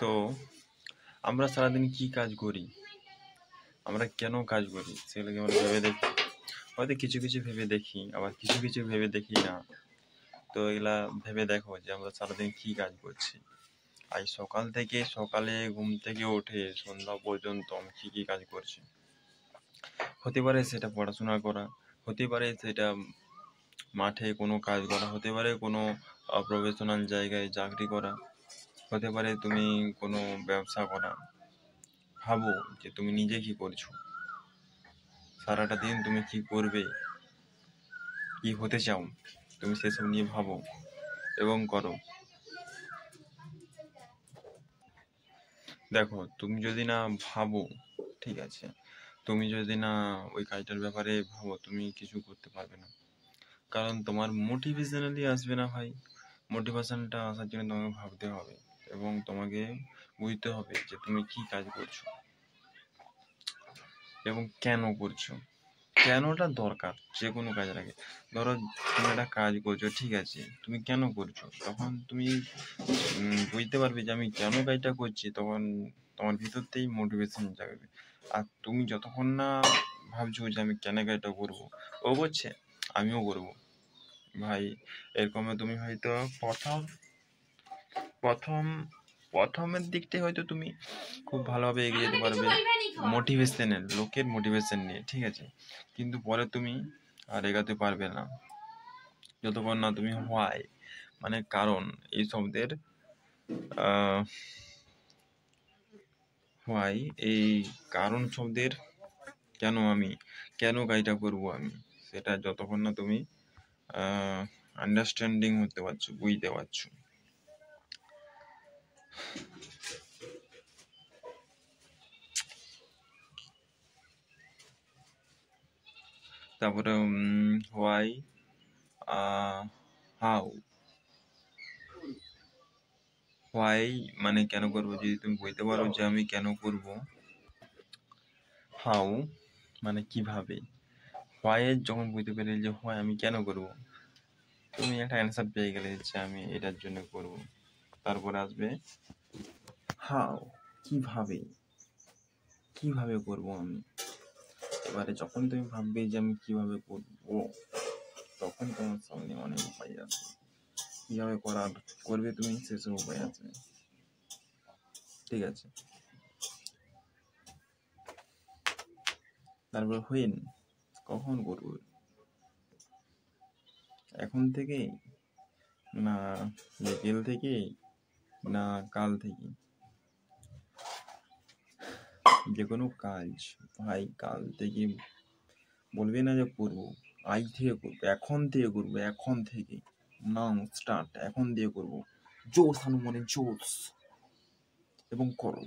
তো আমরা সারাদিন কি কাজ করি, আমরা কেন কাজ করি সেগুলোকে আমরা ভেবে দেখি। হয়তো কিছু কিছু ভেবে দেখি, আবার কিছু কিছু ভেবে দেখি না। তো এগুলা ভেবে দেখো যে আমরা সারাদিন কি কাজ করছি। আজ সকালে ঘুম থেকে উঠে সন্ধ্যা পর্যন্ত আমি কি কি কাজ করছি। হতে পারে সেটা পড়াশোনা করা, হতে পারে সেটা মাঠে কোনো কাজ করা, হতে পারে কোনো প্রফেশনাল জায়গায় চাকরি করা, হতে পারে তুমি কোনো ব্যবসা করা। ভাবো যে তুমি নিজে কি করছো, সারাটা দিন তুমি কি করবে, কি হতে চাও, তুমি সেসব নিয়ে ভাবো এবং করো। দেখো, তুমি যদি না ভাবো, ঠিক আছে, তুমি যদি না ওই কাজটার ব্যাপারে ভাবো, তুমি কিছু করতে পারবে না। কারণ তোমার মোটিভেশনালি আসবে না ভাই। মোটিভেশনটা আসার জন্য তোমাকে ভাবতে হবে এবং তোমাকে বুঝতে হবে যে তুমি কি কাজ করছো এবং কেন করছো। কেনটা দরকার যে কোনো কাজের আগে। ধরো তুমি একটা কাজ করছো, ঠিক আছে, তুমি কেন করছো, তখন তুমি বুঝতে পারবে যে আমি কেন কাজটা করছি, তখন তোমার ভিতরতেই মোটিভেশন জাগবে। আর তুমি যতক্ষণ না ভাবছো যে আমি কেন কাজটা করবো, ও করছে আমিও করবো, ভাই, এরকমে তুমি হয়তো প্রথম প্রথম প্রথমের দিকটাই হয়তো তুমি খুব ভালোভাবে এগিয়ে যেতে পারবে লোকের মোটিভেশন নিয়ে, ঠিক আছে, কিন্তু পরে তুমি আর এগাতে পারবে না যতক্ষণ না তুমি হোয়াই, মানে কারণ, এই শব্দের হোয়াই, এই কারণ শব্দের কেন কাজটা করবো আমি, সেটা যতক্ষণ না তুমি আন্ডারস্ট্যান্ডিং হতে পারছো, বুঝতে পারছো। তারপরে হোয়াই, হাউ। হোয়াই মানে কেন করবো, যদি তুমি বলতে পারো যে আমি কেন করব। হাউ মানে কিভাবে। হোয়াই যখন বুঝতে পেরে যে হোয়াই আমি কেন করব, তুমি একটা অ্যান্সার পেয়ে গেলে যে আমি এটার জন্য করব। তারপরে আসবে হাউ, কিভাবে কিভাবে করব আমি। এবারে যখন তুমি ভাববে যে আমি কিভাবে করবো, তখন তোমার সামনে অনেক উপায় আছে। কিভাবে করবে তুমি, সেসব উপায় আছে, ঠিক আছে। তারপর হুইন, কখন করবো, এখন থেকে না বিকেল থেকে না কাল থেকে। যে কোনো কাজ ভাই কাল থেকে বলবে না যে করবো, আজ থেকে করবো, এখন থেকে নাও স্টার্ট, এখন দিয়ে করবো, জোশ মনে জোশ, এবং করো।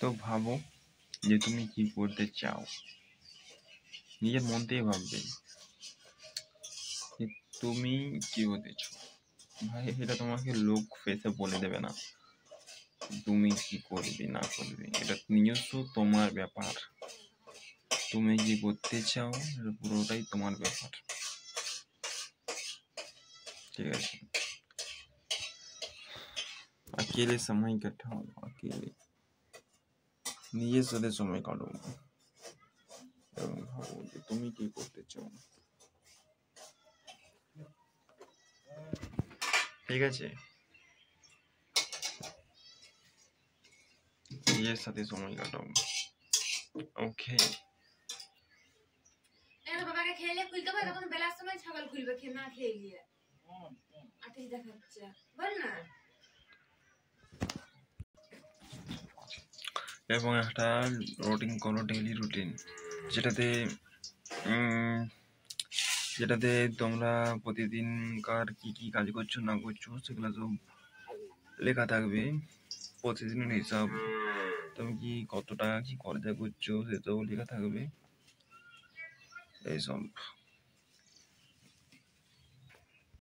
তো ভাবো যে তুমি কি করতে চাও, নিজের মন থেকে ভাববে যে তুমি কি হতে চাও। ভাই এটা তোমাকে লোক ফেসে বলে দেবে না তুমি কি করবে না করবে, এটা নিজস্ব তোমার ব্যাপার। তুমি কি করতে চাও এটা পুরোটাই তোমার ব্যাপার, ঠিক আছে। अकेले समय কাটাও, अकेले নিজের সাথে সময় কাটাও এবং ভাবো যে তুমি কি করতে চাও, ঠিক আছে। নিজের সাথে সময় কাটাও, ওকে। বাবাকে খেলে খুলতে পারে, তখন বেলার সময় ছাগল খুলবে, খেয়ে না খেয়ে গিয়ে আটিস দেখাচ্ছে, বল না। এবং একটা রুটিন করো, ডেইলি রুটিন, যেটাতে তোমরা প্রতিদিনকার কি কি কাজ করছো না করছো সেগুলো সব লেখা থাকবে। প্রতিদিনের হিসাব, তুমি কি কত টাকা কি খরচা করছো সেসব লেখা থাকবে, এইসব।